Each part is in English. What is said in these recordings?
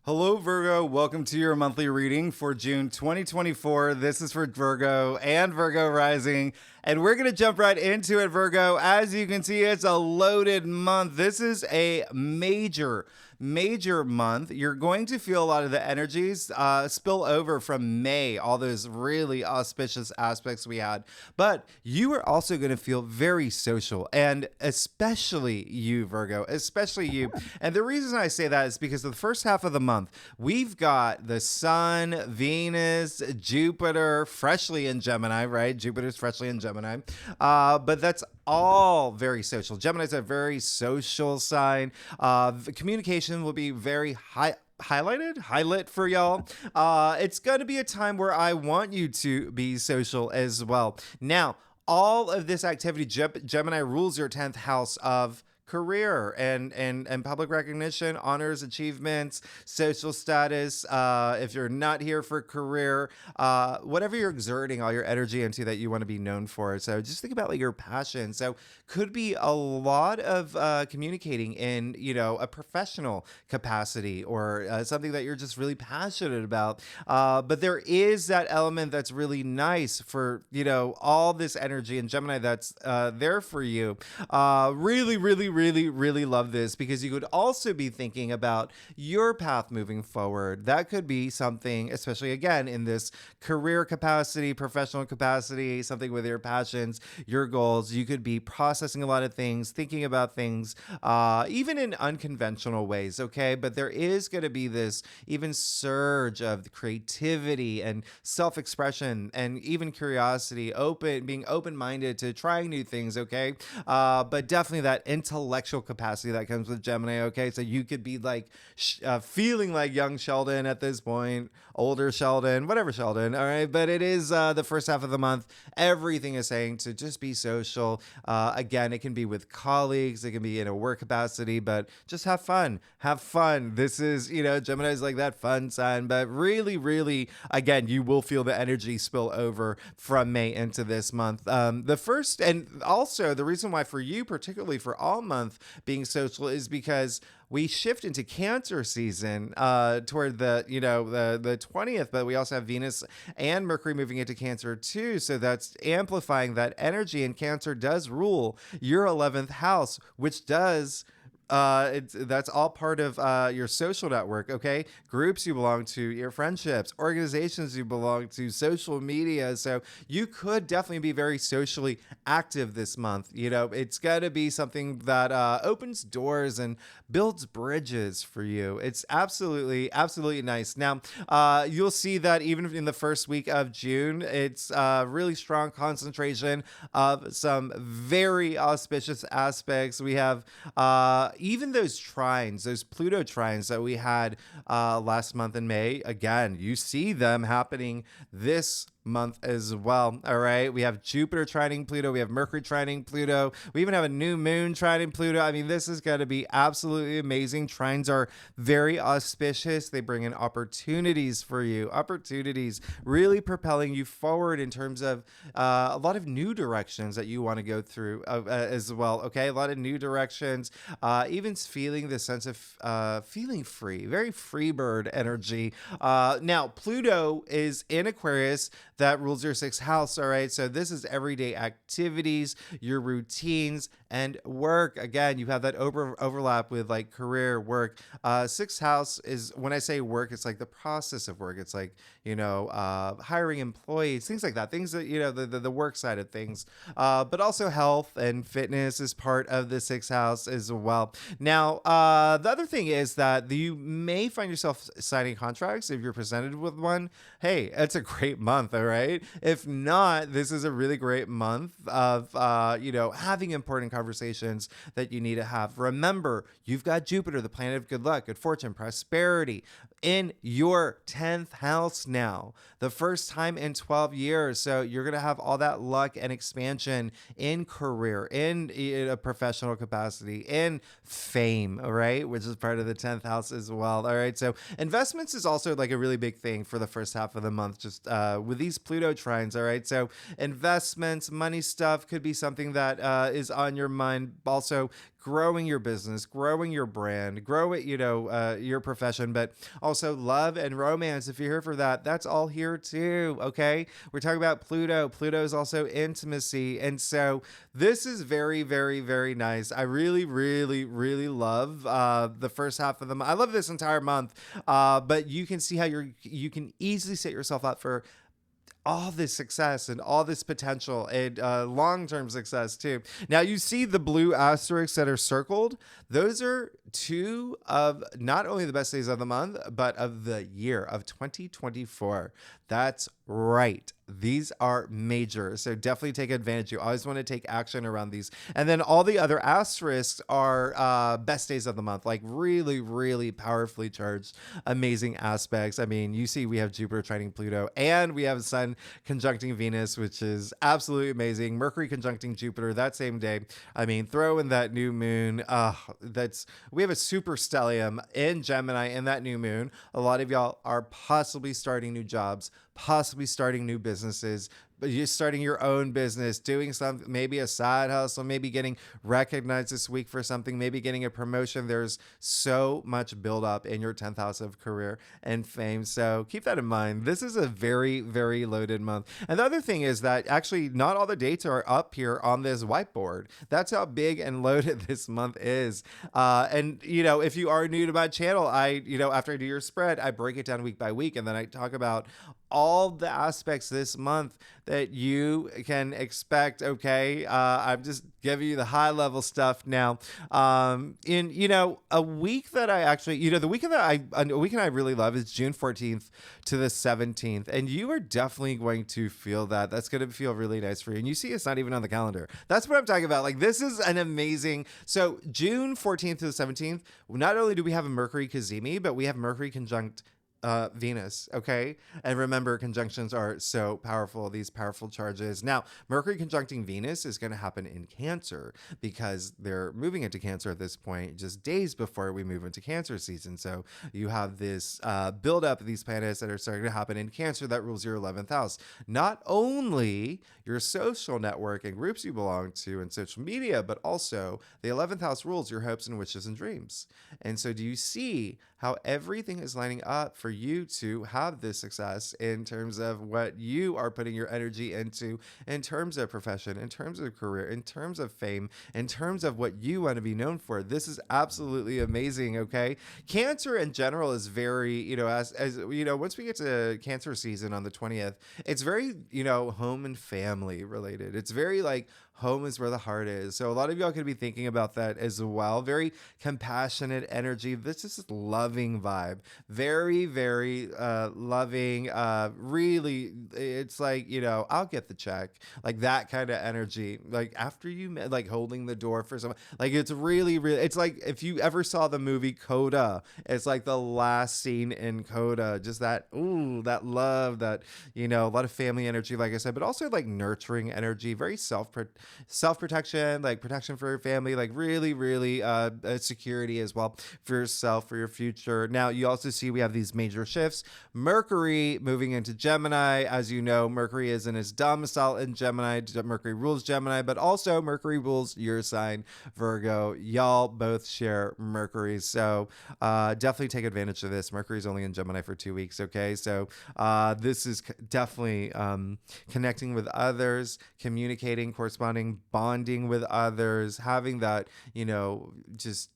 Hello, Virgo. Welcome to your monthly reading for June 2024. This is for Virgo and Virgo rising, and we're going to jump right into it, Virgo. As you can see, it's a loaded month. This is a major month. You're going to feel a lot of the energies spill over from May, all those really auspicious aspects we had. But you are also going to feel very social, and especially you, Virgo, especially you. And the reason I say that is because the first half of the month, we've got the Sun, Venus, Jupiter, freshly in Gemini, right? Jupiter's freshly in Gemini. But that's all very social. Gemini's a very social sign. Communication will be very highlight for y'all. It's going to be a time where I want you to be social as well. Now, all of this activity, Gemini rules your 10th house of career and public recognition, honors, achievements, social status. If you're not here for career, whatever you're exerting all your energy into that you want to be known for. So just think about like your passion. So could be a lot of communicating in, a professional capacity or something that you're just really passionate about. But there is that element that's really nice for, all this energy in Gemini that's there for you. Really love this because you could also be thinking about your path moving forward. That could be something, especially again in this career capacity, professional capacity, something with your passions, your goals. You could be processing a lot of things, thinking about things, even in unconventional ways, okay? But there is going to be this even surge of creativity and self-expression and even curiosity, being open-minded to trying new things, okay? But definitely that intellectual capacity that comes with Gemini, okay? So you could be like feeling like young Sheldon at this point, older Sheldon, whatever Sheldon, all right? But it is the first half of the month. Everything is saying to just be social. Again, it can be with colleagues, it can be in a work capacity, but just have fun. Have fun. This is, Gemini's like that fun sign, but really, again, you will feel the energy spill over from May into this month. The first, and also the reason why for you, particularly for all month being social, is because we shift into Cancer season toward the 20th, but we also have Venus and Mercury moving into Cancer too. So that's amplifying that energy, and Cancer does rule your 11th house, which does that's all part of your social network, okay? Groups you belong to, your friendships, organizations you belong to, social media. So you could definitely be very socially active this month. It's got to be something that opens doors and builds bridges for you. It's absolutely nice. Now, you'll see that even in the first week of June, it's really strong concentration of some very auspicious aspects. We have even those trines, those Pluto trines that we had last month in May, again, you see them happening this month as well. All right. We have Jupiter trining Pluto. We have Mercury trining Pluto. We even have a new moon trining Pluto. I mean, this is going to be absolutely amazing. Trines are very auspicious. They bring in opportunities for you, opportunities really propelling you forward in terms of a lot of new directions that you want to go through as well. Okay. A lot of new directions, even feeling the sense of feeling free, very free bird energy. Now, Pluto is in Aquarius. That rules your 6th house. All right. So this is everyday activities, your routines, and work. Again, you have that overlap with like career, work. 6th house is, when I say work, it's like the process of work. It's like, hiring employees, things like that, things that, the work side of things. But also health and fitness is part of the 6th house as well. Now, the other thing is that you may find yourself signing contracts if you're presented with one. Hey, it's a great month. All right. If not, this is a really great month of, having important conversations that you need to have. Remember, you've got Jupiter, the planet of good luck, good fortune, prosperity, in your 10th house now, the first time in 12 years. So you're going to have all that luck and expansion in career, in a professional capacity, in fame, all right, which is part of the 10th house as well. All right. So investments is also like a really big thing for the first half of the month, just with these these Pluto trines, all right? So investments, money stuff could be something that is on your mind. Also, growing your business, growing your brand, grow it, your profession, but also love and romance. If you're here for that, that's all here too. Okay. We're talking about Pluto. Pluto is also intimacy. And so this is very, very, very nice. I really, really, really love the first half of the month. I love this entire month. But you can see how you can easily set yourself up for all this success and all this potential and long-term success too. Now you see the blue asterisks that are circled. Those are two of not only the best days of the month, but of the year of 2024. That's right. These are major. So definitely take advantage. You always want to take action around these. And then all the other asterisks are best days of the month, like really, really powerfully charged, amazing aspects. I mean, you see we have Jupiter trining Pluto and we have Sun conjuncting Venus, which is absolutely amazing. Mercury conjuncting Jupiter that same day. I mean, throw in that new moon. We have a super stellium in Gemini in that new moon. A lot of y'all are possibly starting new jobs, possibly starting new businesses, but you're starting your own business, doing something, maybe a side hustle, maybe getting recognized this week for something, maybe getting a promotion. There's so much buildup in your 10th house of career and fame. So keep that in mind. This is a very, very loaded month. And the other thing is that actually not all the dates are up here on this whiteboard. That's how big and loaded this month is. And if you are new to my channel, after I do your spread, I break it down week by week. And then I talk about all the aspects this month that you can expect. Okay. I'm just giving you the high level stuff now. A week that I actually, the weekend I really love is June 14th to the 17th. And you are definitely going to feel that. That's going to feel really nice for you. And you see, it's not even on the calendar. That's what I'm talking about. Like, this is an amazing. So June 14th to the 17th, not only do we have a Mercury Cazimi, but we have Mercury conjunct Venus. Okay. And remember, conjunctions are so powerful, these powerful charges. Now, Mercury conjuncting Venus is going to happen in Cancer because they're moving into Cancer at this point, just days before we move into Cancer season. So you have this buildup of these planets that are starting to happen in Cancer that rules your 11th house. Not only your social network and groups you belong to and social media, but also the 11th house rules your hopes and wishes and dreams. And so do you see how everything is lining up for you to have this success in terms of what you are putting your energy into, in terms of profession, in terms of career, in terms of fame, in terms of what you want to be known for? This is absolutely amazing. Okay. Cancer in general is very, once we get to Cancer season on the 20th, it's very, home and family related. It's very like home is where the heart is. So a lot of y'all could be thinking about that as well. Very compassionate energy. This is loving vibe. Very, very loving. Really, it's like, I'll get the check. Like that kind of energy. Like after you met, like holding the door for someone. Like it's really, really, it's like if you ever saw the movie Coda, it's like the last scene in Coda. Just that, that love, that, a lot of family energy, like I said, but also like nurturing energy, very self-protection, like protection for your family, like really, really security as well for yourself, for your future. Now, you also see we have these major shifts. Mercury moving into Gemini. As you know, Mercury is in its domicile in Gemini. Mercury rules Gemini, but also Mercury rules your sign, Virgo. Y'all both share Mercury. So definitely take advantage of this. Mercury's only in Gemini for 2 weeks. Okay. So this is definitely connecting with others, communicating, corresponding, bonding with others, having that, just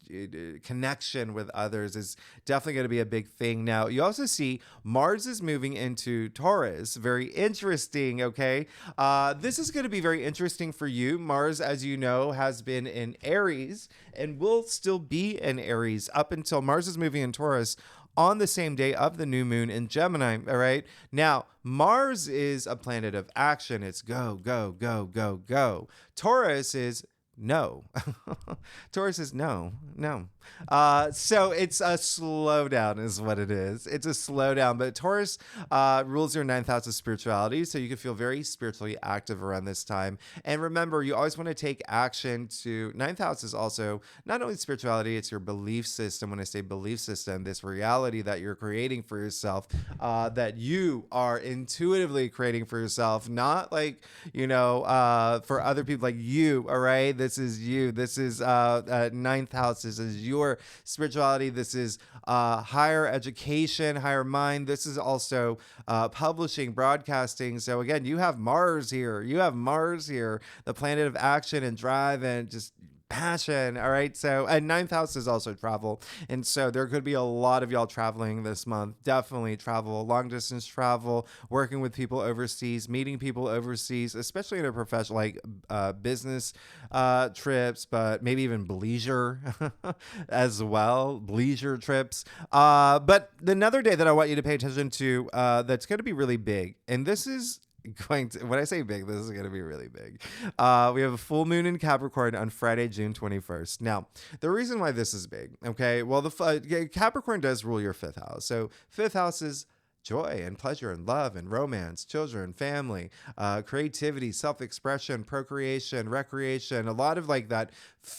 connection with others is definitely going to be a big thing. Now, you also see Mars is moving into Taurus. Very interesting. Okay. This is going to be very interesting for you. Mars, as you know, has been in Aries and will still be in Aries up until Mars is moving in Taurus on the same day of the new moon in Gemini. All right. Now, Mars is a planet of action. It's go, go, go, go, go. Taurus is no. Taurus is no. So it's a slowdown is what it is. It's a slowdown, but Taurus rules your ninth house of spirituality, so you can feel very spiritually active around this time. And remember, you always want to take action to ninth house is also not only spirituality, it's your belief system. When I say belief system, this reality that you're creating for yourself, that you are intuitively creating for yourself, not like, for other people, like you, all right? This is you. This is ninth house. This is your spirituality. This is higher education, higher mind. This is also publishing, broadcasting. So again, you have Mars here. You have Mars here, the planet of action and drive and just passion. All right. So, and ninth house is also travel. And so there could be a lot of y'all traveling this month. Definitely travel, long distance travel, working with people overseas, meeting people overseas, especially in a professional, like business trips, but maybe even leisure as well, leisure trips. But another day that I want you to pay attention to that's going to be really big. And this is when I say big, this is going to be really big. We have a full moon in Capricorn on Friday, June 21st. Now, the reason why this is big, okay, well, Capricorn does rule your fifth house. So fifth house is joy and pleasure and love and romance, children, family, creativity, self-expression, procreation, recreation, a lot of like that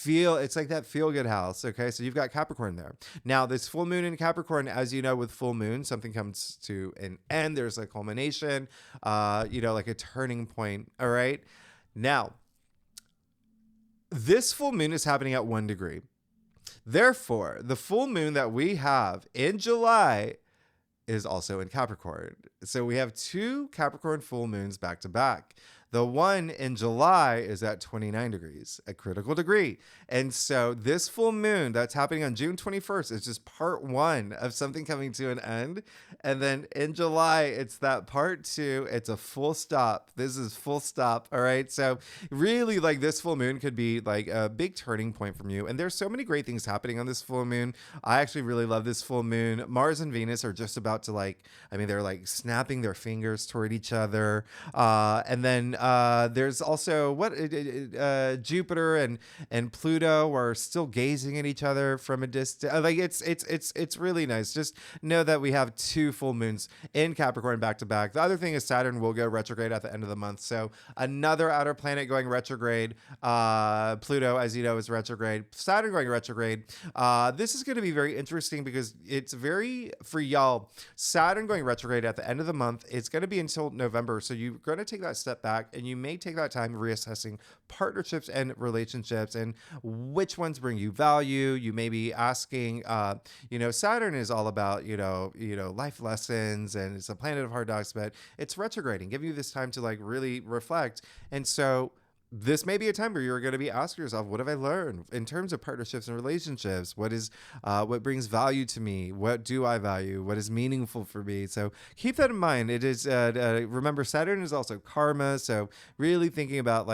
it's like that feel-good house. Okay, so you've got Capricorn there. Now, this full moon in Capricorn, as you know, with full moon, something comes to an end. There's a culmination, like a turning point. All right. Now, this full moon is happening at 1 degree. Therefore, the full moon that we have in July is also in Capricorn. So we have 2 Capricorn full moons back to back. The one in July is at 29 degrees, a critical degree. And so this full moon that's happening on June 21st is just part 1 of something coming to an end. And then in July, it's that part 2. It's a full stop. This is full stop. All right. So really, like, this full moon could be like a big turning point from you. And there's so many great things happening on this full moon. I actually really love this full moon. Mars and Venus are just about to they're like snapping their fingers toward each other. And then there's also Jupiter and Pluto are still gazing at each other from a distance. It's really nice. Just know that we have 2 full moons in Capricorn back to back. The other thing is Saturn will go retrograde at the end of the month. So another outer planet going retrograde. Pluto, as you know, is retrograde. Saturn going retrograde. This is going to be very interesting because it's for y'all, Saturn going retrograde at the end of the month. It's going to be until November. So you're going to take that step back and you may take that time reassessing partnerships and relationships and which ones bring you value. You may be asking, Saturn is all about, life lessons, and it's a planet of hard knocks, but it's retrograding, giving you this time to like really reflect. And so this may be a time where you're going to be asking yourself, what have I learned in terms of partnerships and relationships? What brings value to me? What do I value? What is meaningful for me? So keep that in mind. It is, remember, Saturn is also karma. So really thinking about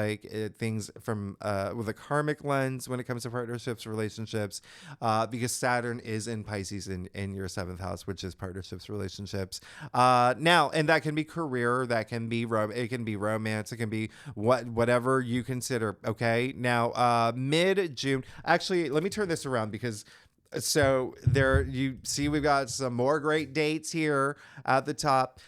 things from, with a karmic lens when it comes to partnerships, relationships, because Saturn is in Pisces in your 7th house, which is partnerships, relationships. Now, and that can be career, that can be, it can be romance, it can be whatever you consider. Okay. Now, mid-June, actually, let me turn this around because so there you see we've got some more great dates here at the top.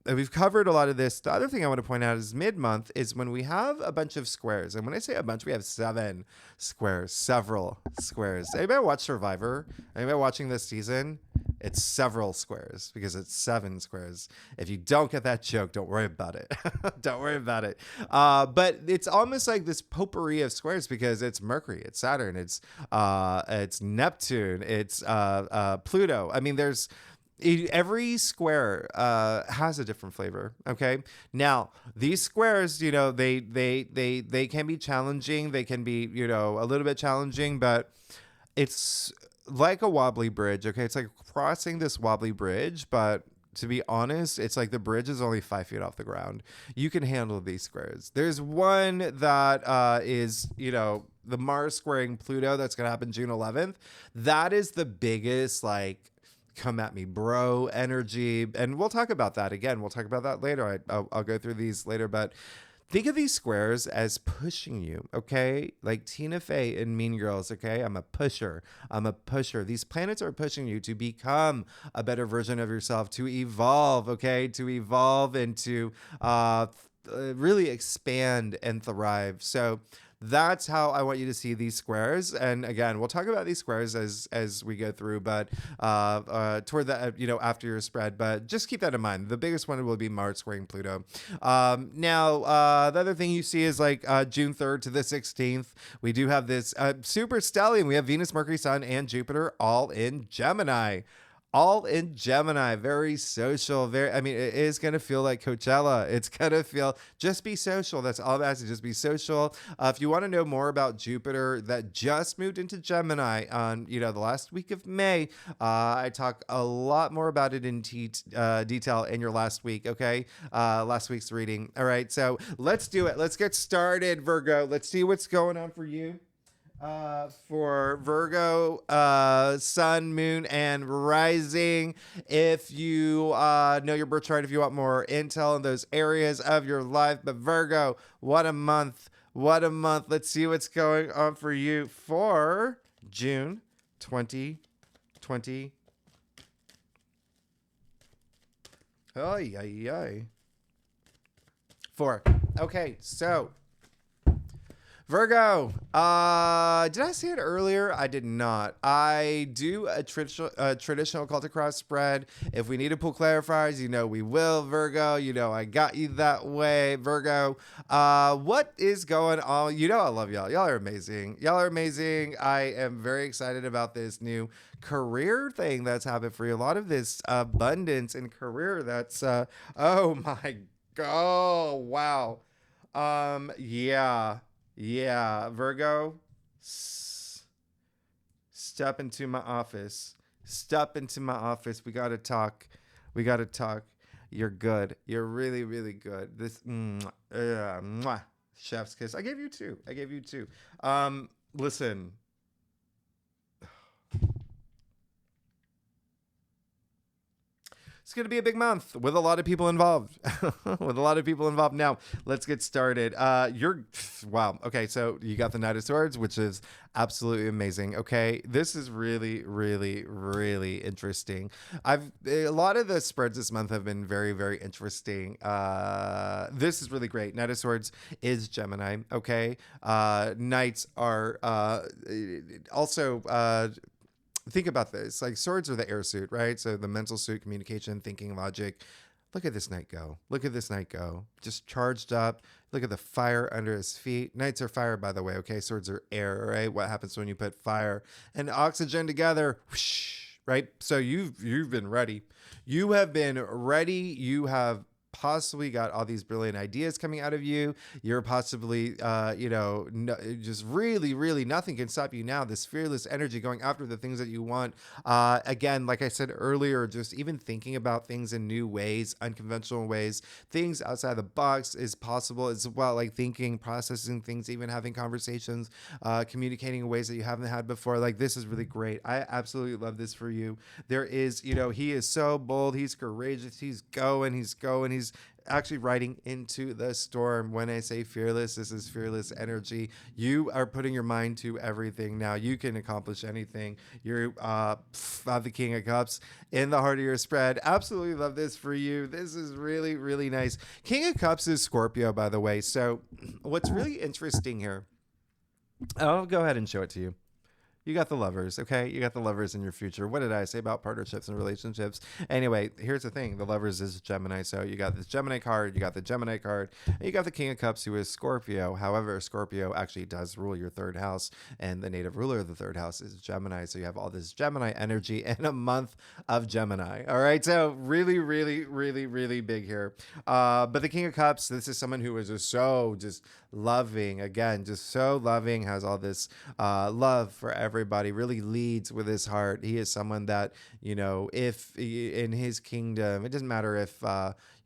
We've covered a lot of this. The other thing I want to point out is mid-month is when we have a bunch of squares. And when I say a bunch, we have 7 squares, several squares. Anybody watch Survivor? Anybody watching this season? It's several squares because it's 7 squares. If you don't get that joke, don't worry about it. Don't worry about it. But it's almost like this potpourri of squares because it's Mercury, it's Saturn, it's Neptune, it's Pluto. I mean, every square has a different flavor. Okay. Now these squares, they can be challenging. They can be, a little bit challenging, but it's like a wobbly bridge. Okay. It's like crossing this wobbly bridge, but to be honest, it's like the bridge is only 5 feet off the ground. You can handle these squares. There's one that is, the Mars squaring Pluto. That's going to happen June 11th. That is the biggest, come at me, bro energy. And we'll talk about that again. We'll talk about that later. I'll go through these later, but Think of these squares as pushing you, okay? Like Tina Fey in Mean Girls, okay? I'm a pusher. I'm a pusher. These planets are pushing you to become a better version of yourself, to evolve, okay? To evolve and to really expand and thrive. So that's how I want you to see these squares. And again, we'll talk about these squares as we go through, but toward the after your spread. But just keep that in mind. The biggest one will be Mars squaring Pluto. Now, the other thing you see is like June 3rd to the 16th. We do have this super stellium. We have Venus, Mercury, Sun, and Jupiter all in Gemini. All in Gemini, very social. I mean, it is going to feel like Coachella. It's going to feel, just be social. That's all I'm asking, just be social. If you want to know more about Jupiter that just moved into Gemini on, the last week of May, I talk a lot more about it in detail in your last week, okay? Last week's reading. All right, so let's do it. Let's get started, Virgo. Let's see what's going on for you. For Virgo, sun, moon, and rising. If you know your birth chart, if you want more intel in those areas of your life. But Virgo, what a month. What a month. Let's see what's going on for you for June 2020. Ay, ay, ay. 4. Okay, so Virgo, did I say it earlier? I did not. I do a traditional Celtic cross spread. If we need to pull clarifiers, we will, Virgo. I got you that way, Virgo. What is going on? I love y'all. Y'all are amazing. Y'all are amazing. I am very excited about this new career thing that's happened for you. A lot of this abundance in career that's, oh my God, wow. Yeah, Virgo, step into my office. Step into my office. We got to talk. We got to talk. You're good. You're really, really good. This, mwah, chef's kiss. I gave you 2. Listen. It's going to be a big month with a lot of people involved. Now, let's get started. Wow. Okay, so you got the Knight of Swords, which is absolutely amazing. Okay, this is really, really, really interesting. A lot of the spreads this month have been very, very interesting. This is really great. Knight of Swords is Gemini. Okay, Knights are also. Think about this. Like, swords are the air suit, right? So the mental suit, communication, thinking, logic. Look at this knight go. Just charged up. Look at the fire under his feet. Knights are fire, by the way. Okay, swords are air, right? What happens when you put fire and oxygen together? Whoosh, right? So you've been ready. You have been ready. You have possibly got all these brilliant ideas coming out of you. You're possibly, just really, really nothing can stop you now. This fearless energy going after the things that you want. Again, like I said earlier, just even thinking about things in new ways, unconventional ways, things outside the box is possible. It's about like thinking, processing things, even having conversations, communicating in ways that you haven't had before. Like, this is really great. I absolutely love this for you. There is, he is so bold. He's courageous. He's He's actually riding into the storm. When I say fearless, this is fearless energy. You are putting your mind to everything. Now you can accomplish anything. You're the King of Cups in the heart of your spread. Absolutely love this for you. This is really, really nice. King of Cups is Scorpio, by the way. So what's really interesting here, I'll go ahead and show it to you. You got the lovers, okay? You got the lovers in your future. What did I say about partnerships and relationships? Anyway, here's the thing. The lovers is Gemini. So you got this Gemini card, you got the Gemini card, and you got the King of Cups, who is Scorpio. However, Scorpio actually does rule your 3rd house, and the native ruler of the 3rd house is Gemini. So you have all this Gemini energy in a month of Gemini. All right, so really, really, really, really big here. But the King of Cups, this is someone who is just so loving, again, just so loving, has all this love for everybody, really leads with his heart. He is someone that, if in his kingdom, it doesn't matter if,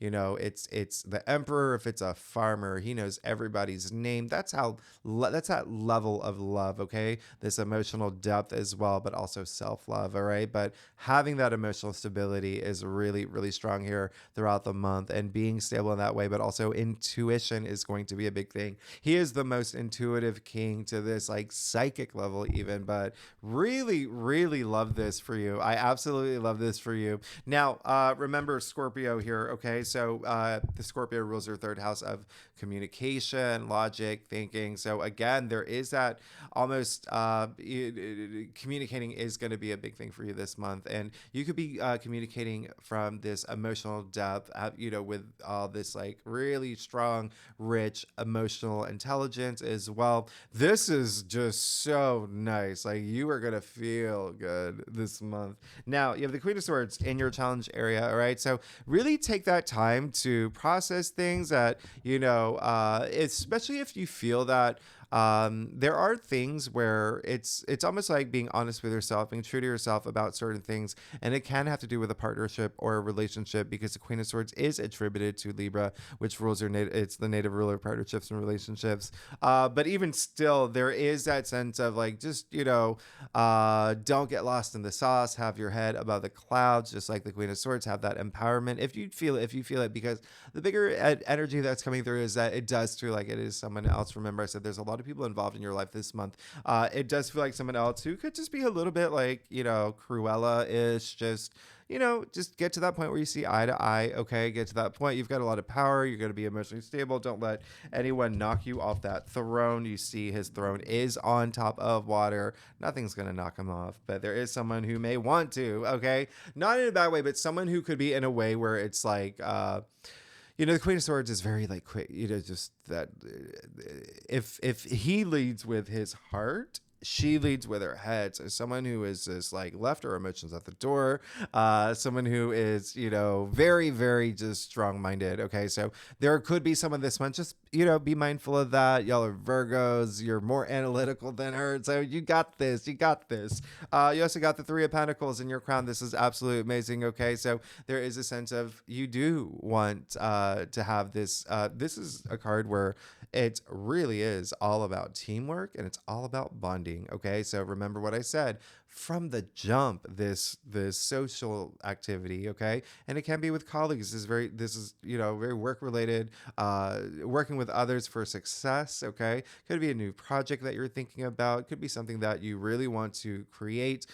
it's the emperor, if it's a farmer, he knows everybody's name. That's that level of love, okay? This emotional depth as well, but also self-love, all right? But having that emotional stability is really, really strong here throughout the month, and being stable in that way, but also intuition is going to be a big thing. He is the most intuitive king to this like psychic level even, but really, really love this for you. I absolutely love this for you. Now, remember Scorpio here, okay? So the Scorpio rules your third house of communication, logic, thinking. So again, there is that almost communicating is going to be a big thing for you this month, and you could be communicating from this emotional depth, with all this like really strong, rich emotional intelligence as well. This is just so nice. Like, you are gonna feel good this month. Now you have the Queen of Swords in your challenge area, all right? So really take that time to process things that, especially if you feel that there are things where it's almost like being honest with yourself, being true to yourself about certain things, and it can have to do with a partnership or a relationship, because the Queen of Swords is attributed to Libra, which rules it's the native ruler of partnerships and relationships. But even still, there is that sense of like, just don't get lost in the sauce. Have your head above the clouds, just like the Queen of Swords. Have that empowerment if you feel it, because the bigger energy that's coming through is that it does feel like it is someone else. Remember, I said there's a lot of people involved in your life this month. It does feel like someone else who could just be a little bit like, Cruella-ish, just get to that point where you see eye to eye. Okay, get to that point. You've got a lot of power. You're going to be emotionally stable. Don't let anyone knock you off that throne. You see his throne is on top of water. Nothing's going to knock him off, but there is someone who may want to, okay? Not in a bad way, but someone who could be in a way where it's like, the Queen of Swords is very like quick, just that if he leads with his heart, she leads with her head. So someone who is just like left her emotions at the door, someone who is, very, very just strong-minded. Okay, so there could be someone this month. Just, be mindful of that. Y'all are Virgos. You're more analytical than her. So you got this. You got this. You also got the Three of Pentacles in your crown. This is absolutely amazing. Okay, so there is a sense of you do want to have this. This is a card where it really is all about teamwork, and it's all about bonding. Okay, so remember what I said from the jump, this social activity, okay, and it can be with colleagues. This is very work related, working with others for success. Okay, could be a new project that you're thinking about, could be something that you really want to create,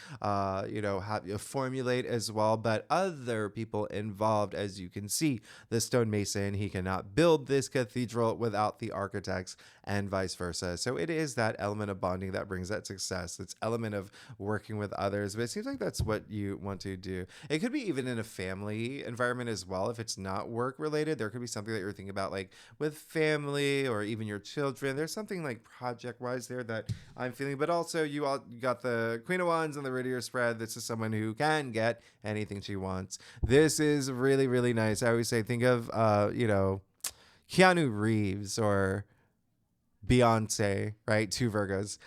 formulate as well, but other people involved. As you can see, the stonemason, he cannot build this cathedral without the architects, and vice versa. So it is that element of bonding that brings that success. It's element of working with others, but it seems like that's what you want to do. It could be even in a family environment as well. If it's not work related, there could be something that you're thinking about, like with family or even your children. There's something like project wise there that I'm feeling, but also you got the Queen of Wands and the Ritter spread. This is someone who can get anything she wants. This is really, really nice. I always say, think of, Keanu Reeves or Beyonce, right? Two Virgos.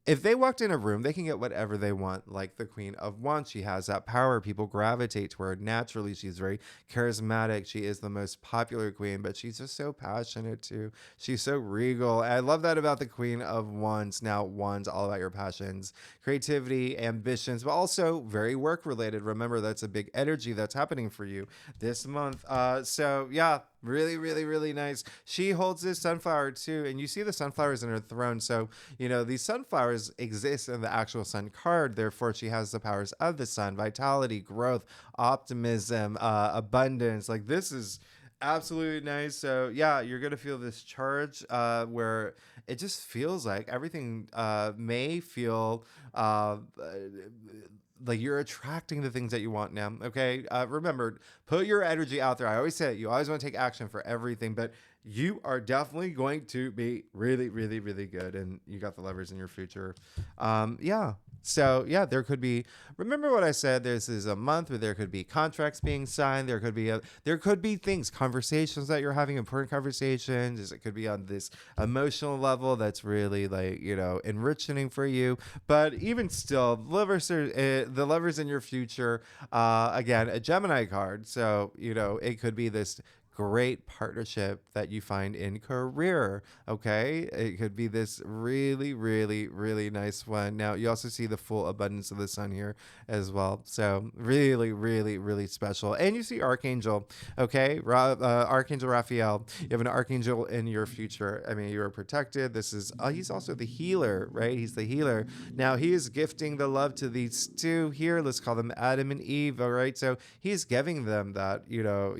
If they walked in a room, they can get whatever they want. Like the Queen of Wands, she has that power. People gravitate to her naturally. She's very charismatic. She is the most popular queen, but she's just so passionate too. She's so regal. I love that about the Queen of Wands. Now, Wands, all about your passions, creativity, ambitions, but also very work related. Remember, that's a big energy that's happening for you this month. So yeah, really, really, really nice. She holds this sunflower too, and you see the sunflowers in her throne. So, these sunflowers exist in the actual sun card. Therefore, she has the powers of the sun: vitality, growth, optimism, abundance. Like, this is absolutely nice. So yeah, you're gonna feel this charge where it just feels like everything may feel like you're attracting the things that you want now. Okay, remember, put your energy out there. I always say it, you always want to take action for everything, but you are definitely going to be really, really, really good. And you got the Lovers in your future. Yeah. So yeah, there could be. Remember what I said. This is a month where there could be contracts being signed. There could be things, conversations that you're having, important conversations. It could be on this emotional level that's really like enriching for you. But even still, the lovers in your future. Again, a Gemini card. So it could be this great partnership that you find in career. Okay. It could be this really, really, really nice one. Now, you also see the full abundance of the sun here as well. So, really, really, really special. And you see Archangel. Okay. Archangel Raphael. You have an Archangel in your future. I mean, you are protected. He's also the healer, right? He's the healer. Now, he is gifting the love to these two here. Let's call them Adam and Eve. All right. So, he's giving them that,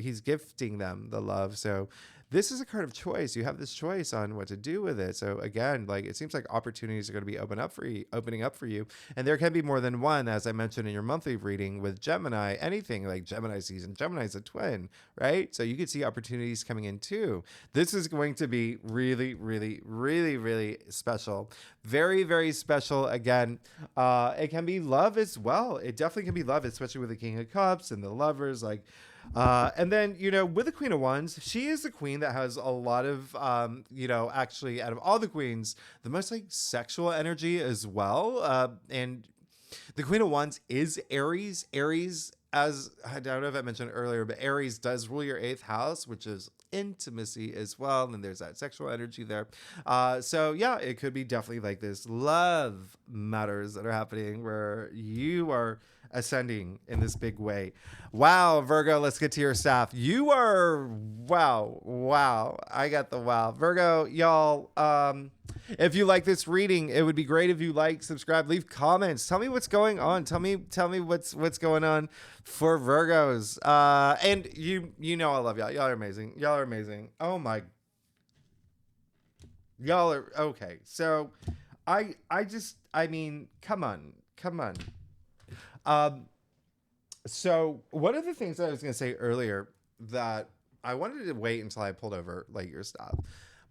he's gifting them the love. So this is a card of choice. You have this choice on what to do with it. So again, like it seems like opportunities are going to be opening up for you. And there can be more than one, as I mentioned in your monthly reading with Gemini, anything like Gemini season. Gemini's a twin, right? So you could see opportunities coming in too. This is going to be really, really, really, really special. Very, very special. Again, it can be love as well. It definitely can be love, especially with the King of Cups and the lovers. And then, with the Queen of Wands, she is the queen that has a lot of, actually out of all the queens, the most like sexual energy as well. And the Queen of Wands is Aries. Aries, as I don't know if I mentioned earlier, but Aries does rule your 8th house, which is intimacy as well. And there's that sexual energy there. So yeah, it could be definitely like this love matters that are happening where you are ascending in this big way. Wow, Virgo, let's get to your staff. You are wow. I got the wow. Virgo, y'all, if you like this reading, it would be great if you like, subscribe, leave comments. Tell me what's going on. Tell me what's going on for Virgos. And I love y'all. Y'all are amazing. Oh my, y'all are okay. So I mean, come on. Um, so one of the things that I was going to say earlier that I wanted to wait until I pulled over like your stuff,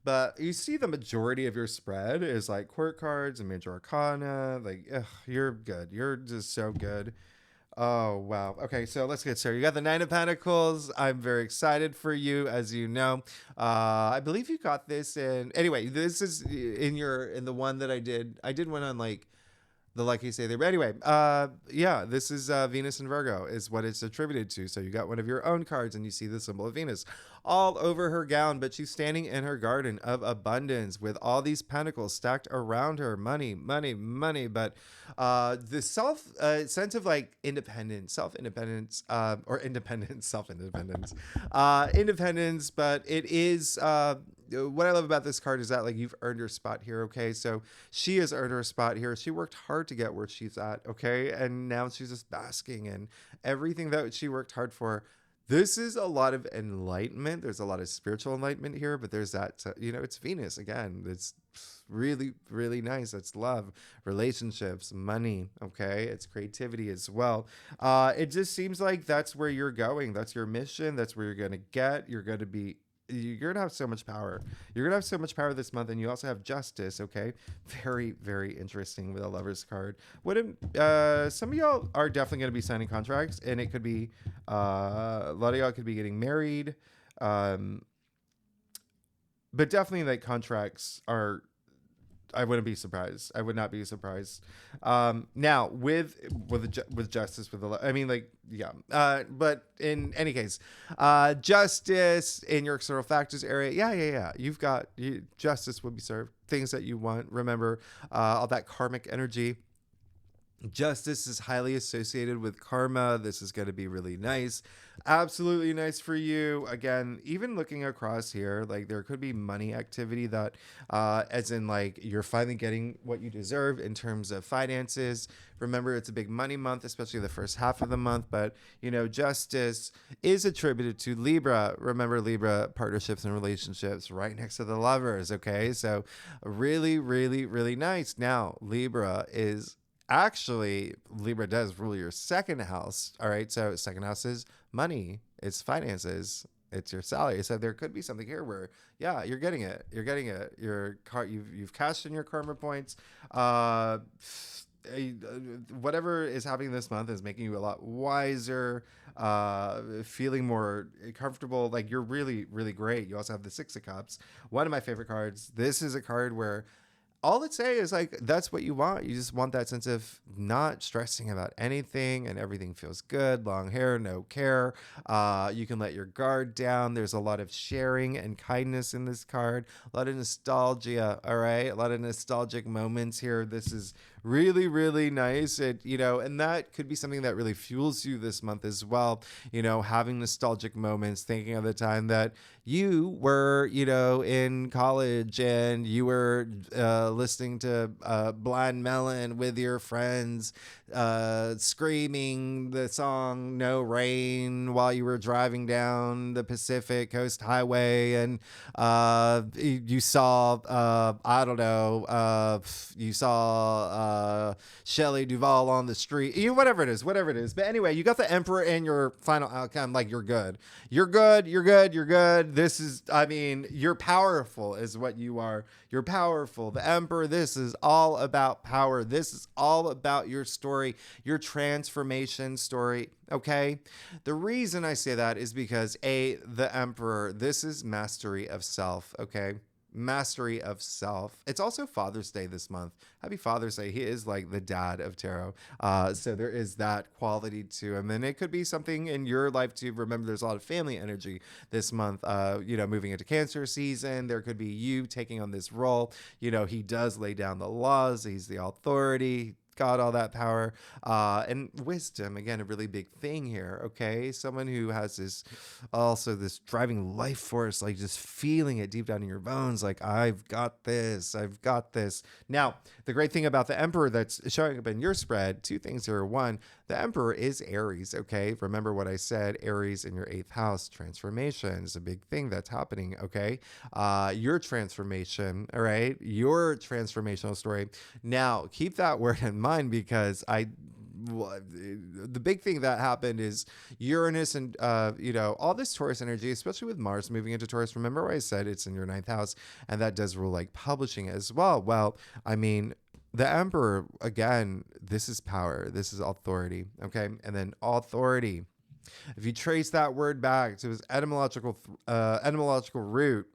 but you see the majority of your spread is like court cards and major arcana. Like, you're good. You're just so good. Oh, wow. Okay, so let's get started. You got the Nine of Pentacles. I'm very excited for you, as you know. I believe you got this in. Anyway, this is in the one that I did. I did one on like the lucky say there. But anyway, yeah, this is Venus and Virgo is what it's attributed to. So you got one of your own cards and you see the symbol of Venus all over her gown, but she's standing in her garden of abundance with all these pentacles stacked around her. Money. But the sense of like independence, self-independence, or independence, self-independence, independence, but it is, what I love about this card is that like you've earned your spot here. Okay. So she has earned her spot here. She worked hard to get where she's at. Okay. And now she's just basking in everything that she worked hard for. This is a lot of enlightenment. There's a lot of spiritual enlightenment here, but there's that, it's Venus again. It's really, really nice. It's love, relationships, money. Okay. It's creativity as well. It just seems like that's where you're going. That's your mission. That's where you're going to get. You're going to have so much power. You're going to have so much power this month. And you also have justice. Okay. Very, very interesting with a lover's card. Some of y'all are definitely going to be signing contracts, and it could be, a lot of y'all could be getting married. But definitely like contracts are, I wouldn't be surprised. I would not be surprised. Now with justice, but in any case, justice in your external factors area. Yeah. Justice will be served. Things that you want. Remember, all that karmic energy. Justice is highly associated with karma. This is going to be really nice. Absolutely nice for you. Again, even looking across here, like there could be money activity that, as in like you're finally getting what you deserve in terms of finances. Remember, it's a big money month, especially the first half of the month. But, justice is attributed to Libra. Remember, Libra, partnerships and relationships right next to the lovers. Okay. So really, really, really nice. Now, Libra does rule your second house. All right. So second house is money. It's finances. It's your salary. So there could be something here where, yeah, you're getting it. You're getting it. You've cashed in your karma points. Uh, Whatever is happening this month is making you a lot wiser, feeling more comfortable. Like you're really, really great. You also have the Six of Cups, one of my favorite cards. This is a card where all it say is like that's what you want. You just want that sense of not stressing about anything and everything feels good. Long hair, no care. You can let your guard down. There's a lot of sharing and kindness in this card. A lot of nostalgia. All right, a lot of nostalgic moments here. This is really, really nice. And that could be something that really fuels you this month as well. Having nostalgic moments, thinking of the time that you were, in college and you were listening to Blind Melon with your friends, screaming the song No Rain while you were driving down the Pacific Coast Highway. And you saw, I don't know, you saw Shelley Duvall on the street, whatever it is. But anyway, you got the Emperor in your final outcome. Like you're good. You're good. This is, you're powerful is what you are. You're powerful. The Emperor, this is all about power. This is all about your story, your transformation story. Okay. The reason I say that is because the Emperor, this is mastery of self. Okay. Mastery of self. It's also Father's Day this month. Happy Father's Day. He is like the dad of tarot. So there is that quality to him. And it could be something in your life to remember there's a lot of family energy this month, moving into Cancer season. There could be you taking on this role. He does lay down the laws. He's the authority. Got all that power and wisdom, again, a really big thing here. Okay, someone who has this driving life force, like just feeling it deep down in your bones, like I've got this. Now the great thing about the Emperor that's showing up in your spread, two things here. One, the Emperor is Aries. Okay, remember what I said. Aries in your 8th house. Transformation is a big thing that's happening. Okay, your transformation. All right, your transformational story. Now keep that word in mind, because the big thing that happened is Uranus and all this Taurus energy, especially with Mars moving into Taurus. Remember what I said, it's in your 9th house, and that does rule like publishing as well. Well, the Emperor, again, this is power, this is authority. Okay, and then authority, if you trace that word back to its etymological root,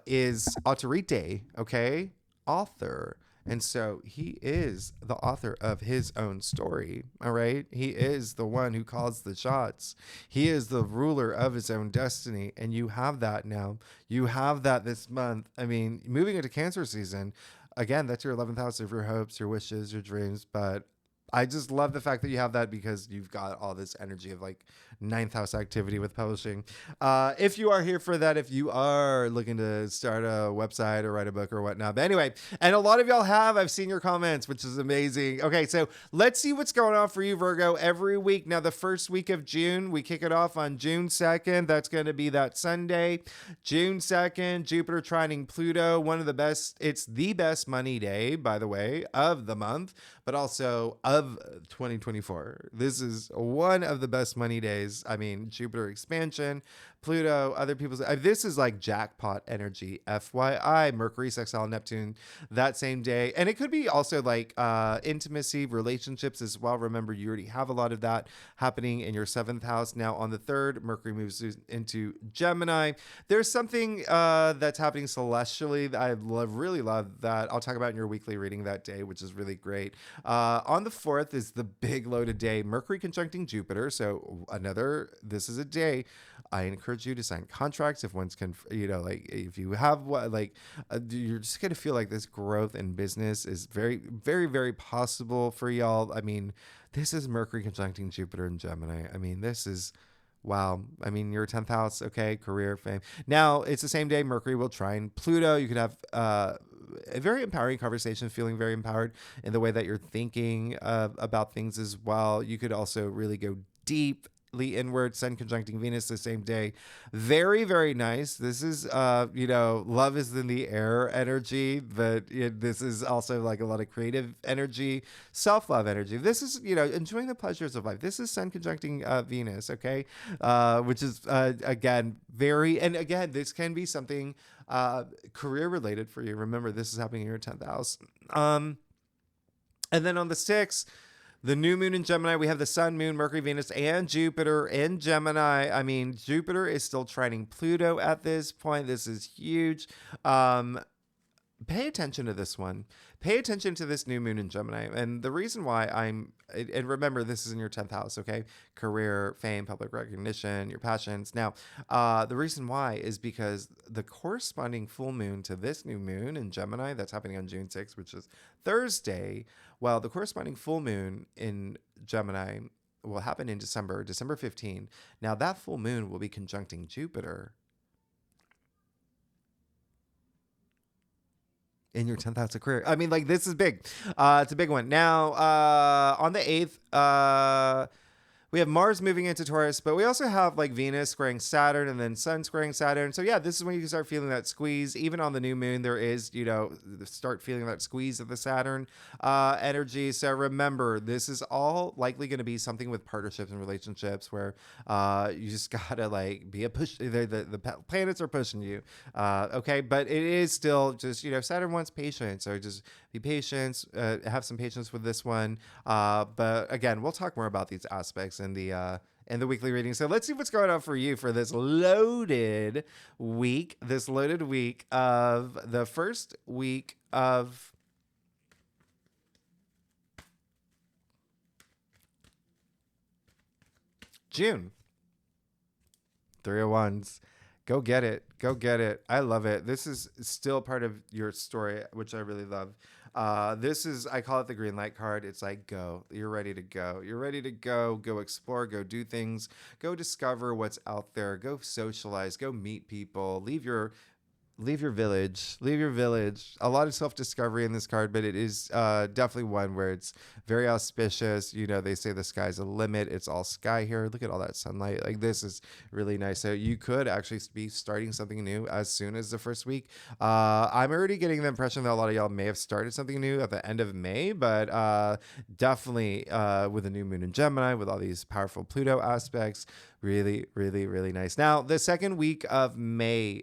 is autorite. Okay, author. And so he is the author of his own story. All right. He is the one who calls the shots. He is the ruler of his own destiny. And you have that now. You have that this month. Moving into Cancer season, again, that's your 11th house of your hopes, your wishes, your dreams. But I just love the fact that you have that, because you've got all this energy of like 9th house activity with publishing. If you are here for that, if you are looking to start a website or write a book or whatnot. But anyway, and a lot of y'all have, I've seen your comments, which is amazing. Okay, so let's see what's going on for you, Virgo, every week. Now, the first week of June, we kick it off on June 2nd. That's going to be that Sunday. June 2nd, Jupiter trining Pluto, one of the best. It's the best money day, by the way, of the month, but also of 2024. This is one of the best money days. Jupiter expansion, Pluto, other people's. This is like jackpot energy. FYI, Mercury sextile Neptune that same day. And it could be also like intimacy, relationships as well. Remember, you already have a lot of that happening in your 7th house. Now on the 3rd, Mercury moves into Gemini. There's something that's happening celestially that I really love that I'll talk about in your weekly reading that day, which is really great. On the 4th is the big loaded day, Mercury conjuncting Jupiter. So this is a day I encourage you to sign contracts. If one's, if you have you're just going to feel like this growth in business is very, very, very possible for y'all. This is Mercury conjuncting Jupiter in Gemini. This is, wow. Your 10th house, okay, career, fame. Now, it's the same day Mercury will trine Pluto. You could have a very empowering conversation, feeling very empowered in the way that you're thinking about things as well. You could also really go deep completely inward, Sun conjuncting Venus the same day. Very, very nice. This is, love is in the air energy, but this is also like a lot of creative energy, self-love energy. This is, enjoying the pleasures of life. This is Sun conjuncting Venus, okay? Which is, again, and again, this can be something career related for you. Remember, this is happening in your 10th house. And then on the 6th, the new moon in Gemini, we have the Sun, Moon, Mercury, Venus, and Jupiter in Gemini. I mean, Jupiter is still trining Pluto at this point. This is huge. Pay attention to this one. Pay attention to this new moon in Gemini. And the reason why and remember, this is in your 10th house, okay? Career, fame, public recognition, your passions. Now, the reason why is because the corresponding full moon to this new moon in Gemini, that's happening on June 6th, which is Thursday. Well, the corresponding full moon in Gemini will happen in December 15. Now, that full moon will be conjuncting Jupiter in your 10th house of career. I mean, like, this is big. It's a big one. Now, on the 8th, we have Mars moving into Taurus, but we also have like Venus squaring Saturn and then Sun squaring Saturn. So yeah, this is when you can start feeling that squeeze. Even on the new moon, there is, start feeling that squeeze of the Saturn energy. So remember, this is all likely going to be something with partnerships and relationships where you just gotta like be a push. The planets are pushing you. Okay, but it is still just, Saturn wants patience. So just be patient, have some patience with this one. But again, we'll talk more about these aspects in the weekly reading. So let's see what's going on for you for this loaded week of the first week of June. 3 of Wands. Go get it. Go get it. I love it. This is still part of your story, which I really love. This is, I call it the green light card. It's like, go. You're ready to go. You're ready to go. Go explore. Go do things. Go discover what's out there. Go socialize. Go meet people. Leave your village. A lot of self-discovery in this card, but it is definitely one where it's very auspicious. They say the sky's a limit. It's all sky here. Look at all that sunlight. Like, this is really nice. So you could actually be starting something new as soon as the first week. I'm already getting the impression that a lot of y'all may have started something new at the end of May, but definitely with a new moon in Gemini, with all these powerful Pluto aspects, really, really, really nice. Now, the second week of May,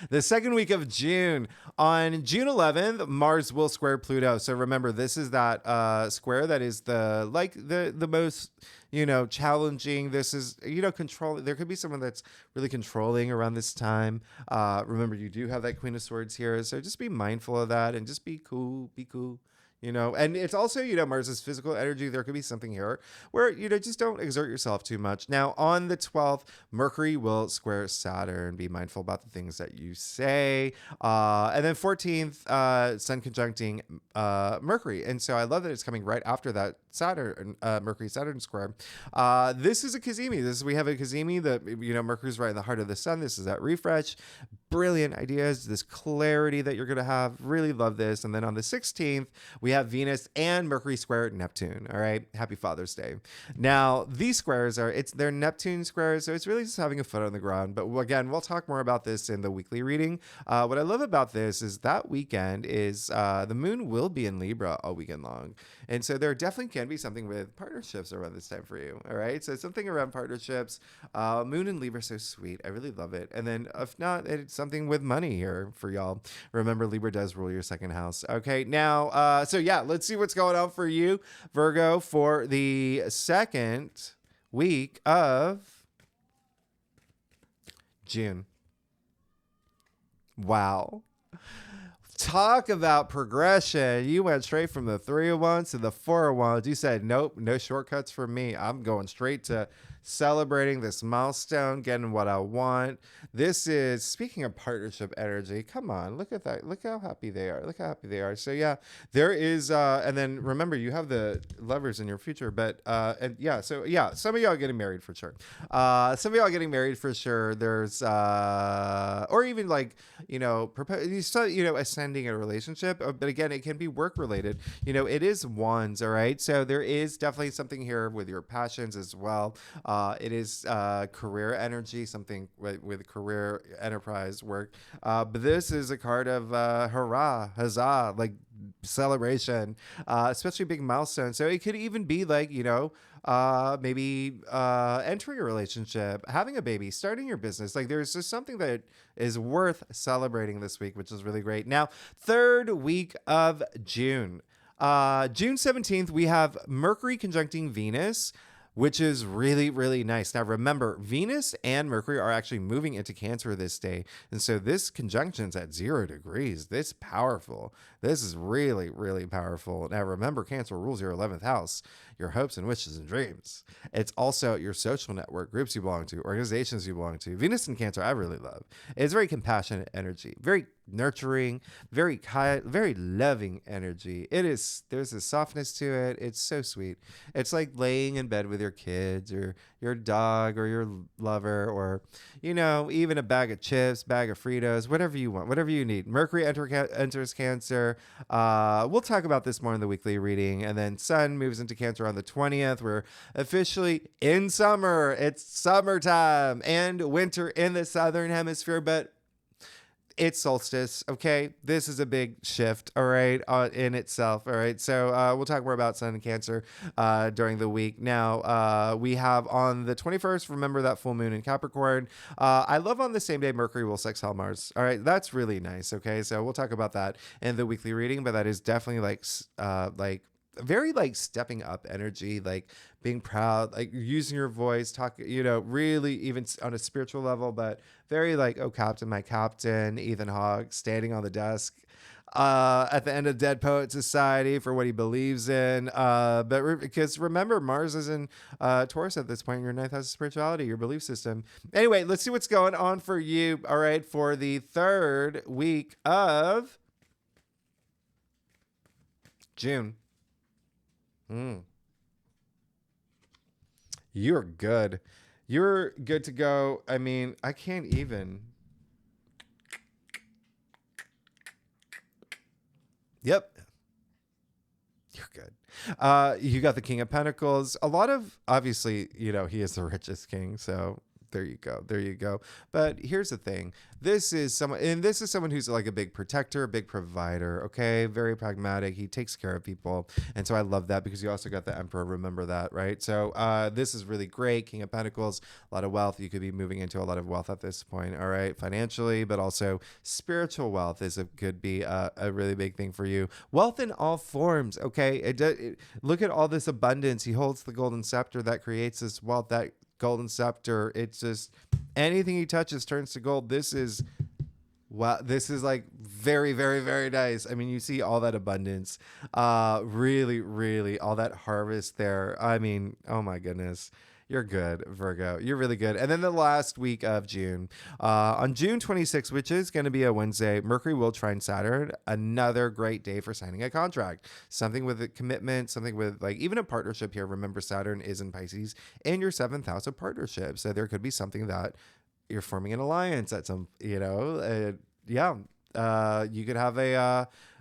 the second week of June, on June 11th, Mars will square Pluto. So remember, this is that square that is the most challenging. This is control. There could be someone that's really controlling around this time. Remember, you do have that Queen of Swords here, so just be mindful of that and just be cool. And it's also, Mars's physical energy. There could be something here where, just don't exert yourself too much. Now, on the 12th, Mercury will square Saturn. Be mindful about the things that you say. And then 14th, Sun conjuncting Mercury. And so I love that it's coming right after that Mercury-Saturn square. This is a Cazimi. We have a Cazimi that, Mercury's right in the heart of the sun. This is that refresh. Brilliant ideas, this clarity that you're going to have. Really love this. And then on the 16th, we have Venus and Mercury square Neptune. All right. Happy Father's Day. Now, these squares they're Neptune squares. So it's really just having a foot on the ground. But again, we'll talk more about this in the weekly reading. What I love about this is that weekend is the moon will be in Libra all weekend long. And so there definitely can be something with partnerships around this time for you. All right. So something around partnerships. Moon in Libra, so sweet. I really love it. And then if not, it's something with money here for y'all. Remember, Libra does rule your second house. Okay. Now, so yeah, let's see what's going on for you, Virgo, for the second week of June. Wow. Talk about progression. You went straight from the 3 of Wands to the 4 of Wands. You said, nope, no shortcuts for me. I'm going straight to celebrating this milestone, getting what I want. This is, speaking of partnership energy, come on, look at that. Look how happy they are. So yeah, there is, and then remember, you have the lovers in your future, but, and yeah, so yeah, some of y'all getting married for sure. There's, or even like, ascending ending a relationship, but again, it can be work related. It is wands, all right? So there is definitely something here with your passions as well. It is career energy, something with career enterprise work. But this is a card of hurrah, huzzah, like celebration, especially big milestone. So it could even be like, maybe entering a relationship, having a baby, starting your business. Like there's just something that is worth celebrating this week, which is really great. Now, third week of June. June 17th, we have Mercury conjuncting Venus, which is really, really nice. Now, remember, Venus and Mercury are actually moving into Cancer this day. And so this conjunction's at 0 degrees. This is powerful. This is really, really powerful. Now, remember, Cancer rules your 11th house, your hopes and wishes and dreams. It's also your social network, groups you belong to, organizations you belong to. Venus and Cancer, I really love. It's very compassionate energy, very nurturing, very kind, very loving energy. There's a softness to it. It's so sweet. It's like laying in bed with your kids or your dog or your lover, or even a bag of chips, bag of Fritos, whatever you want, whatever you need. Mercury enters Cancer. We'll talk about this more in the weekly reading. And then Sun moves into Cancer on the 20th. We're officially in summer. It's summertime and winter in the southern hemisphere, but it's solstice. Okay. This is a big shift. All right. In itself. All right. So we'll talk more about Sun and Cancer during the week. Now we have on the 21st, remember that full moon in Capricorn. I love on the same day Mercury will sextile Mars. All right. That's really nice. Okay. So we'll talk about that in the weekly reading, but that is definitely like very like stepping up energy, like being proud, like using your voice, talk, really even on a spiritual level, but very like, oh, captain, my captain, Ethan Hawke standing on the desk at the end of Dead Poet Society for what he believes in. Because remember, Mars is in Taurus at this point. Your ninth house of spirituality, your belief system. Anyway, let's see what's going on for you. All right. For the third week of June. You're good. You're good to go. I mean, I can't even. Yep. You're good. You got the King of Pentacles. A lot of, obviously, he is the richest king. So there you go. There you go. But here's the thing. This is someone who's like a big protector, a big provider. Okay. Very pragmatic. He takes care of people. And so I love that because you also got the Emperor. Remember that, right? So this is really great. King of Pentacles, a lot of wealth. You could be moving into a lot of wealth at this point. All right. Financially, but also spiritual wealth could be a really big thing for you. Wealth in all forms. Okay. Look at all this abundance. He holds the golden scepter that creates this wealth, that golden scepter. It's just anything he touches turns to gold. This is like very, very, very nice. I mean, you see all that abundance, really, really all that harvest there. I mean, oh my goodness. You're good, Virgo. You're really good. And then the last week of June, on June 26th, which is going to be a Wednesday, Mercury will trine Saturn. Another great day for signing a contract. Something with a commitment, something with like even a partnership here. Remember, Saturn is in Pisces in your 7th house of partnership. So there could be something that you're forming an alliance at some, you could have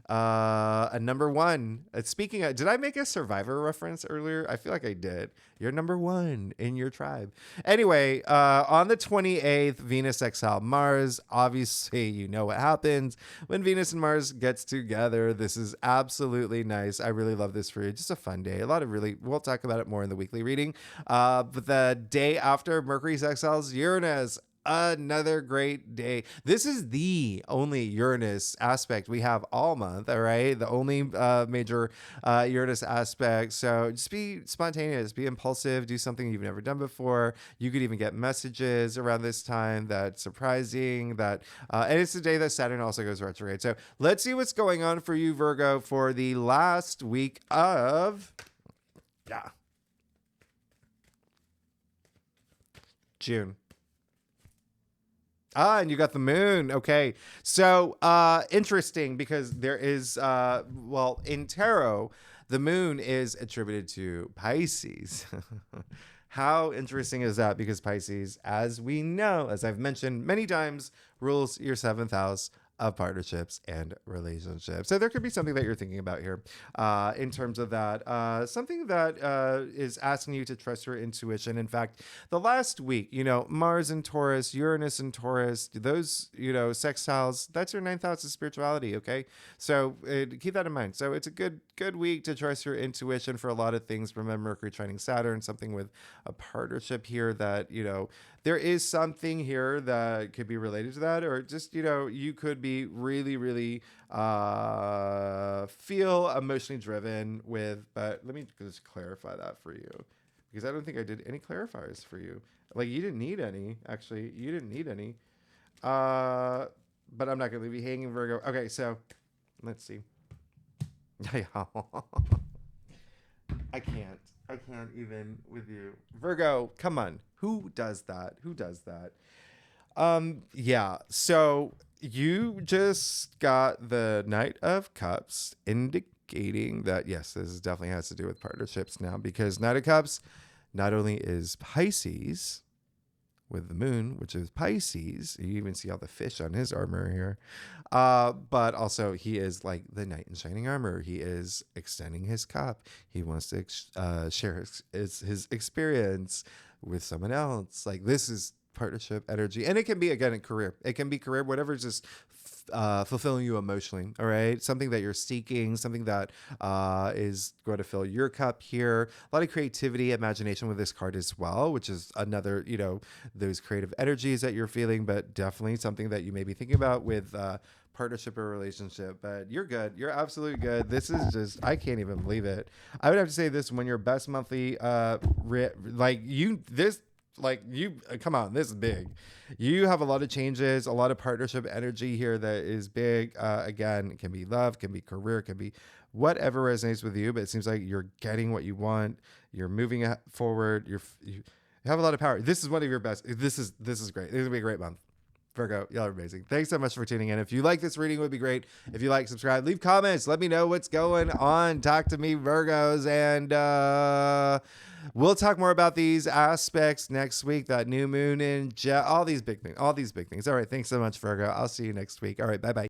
a number one. Speaking of, did I make a Survivor reference earlier? I feel like I did. You're number one in your tribe. Anyway, on the 28th, Venus exile Mars. Obviously, you know what happens when Venus and Mars gets together. This is absolutely nice. I really love this for you. Just a fun day. We'll talk about it more in the weekly reading. But the day after Mercury exiles Uranus, another great day. This is the only Uranus aspect we have all month. All right. The only major Uranus aspect. So just be spontaneous, be impulsive, do something you've never done before. You could even get messages around this time that's surprising, and it's the day that Saturn also goes retrograde. So let's see what's going on for you, Virgo, for the last week of June. And you got the moon. Okay. So, interesting because there is, in tarot, the moon is attributed to Pisces. How interesting is that? Because Pisces, as we know, as I've mentioned many times, rules your 7th house of partnerships and relationships. So there could be something that you're thinking about here in terms of that. Something that is asking you to trust your intuition. In fact, the last week, Mars in Taurus, Uranus in Taurus, those, sextiles, that's your ninth house of spirituality. Okay. So keep that in mind. So it's a good week to trust your intuition for a lot of things. Remember Mercury trining Saturn, something with a partnership here that, there is something here that could be related to that, or just, you could be really, really feel emotionally driven with, but let me just clarify that for you, because I don't think I did any clarifiers for you. Like, you didn't need any, actually. You didn't need any. But I'm not going to leave you hanging, Virgo. Okay, so let's see. I can't even with you. Virgo, come on. Who does that? Yeah. So you just got the Knight of Cups indicating that, yes, this definitely has to do with partnerships now, because Knight of Cups not only is Pisces with the moon, which is Pisces. You even see all the fish on his armor here. But also he is like the knight in shining armor. He is extending his cup. He wants to share his experience with someone else. Like, this is partnership energy. And it can be, again, a career. It can be career, whatever's just fulfilling you emotionally. All right. Something that you're seeking, something that is going to fill your cup here. A lot of creativity, imagination with this card as well, which is another, those creative energies that you're feeling, but definitely something that you may be thinking about with partnership or relationship. But you're good. You're absolutely good. This is just, I can't even believe it. I would have to say this: when your best monthly, come on, this is big. You have a lot of changes, a lot of partnership energy here that is big. Again, it can be love, can be career, can be whatever resonates with you, but it seems like you're getting what you want. You're moving forward. You have a lot of power. This is one of your best. This is great. This is gonna be a great month. Virgo, y'all are amazing. Thanks so much for tuning in. If you like this reading, it would be great. If you like, subscribe, leave comments. Let me know what's going on. Talk to me, Virgos. And we'll talk more about these aspects next week. That new moon in all these big things. All right. Thanks so much, Virgo. I'll see you next week. All right. Bye-bye.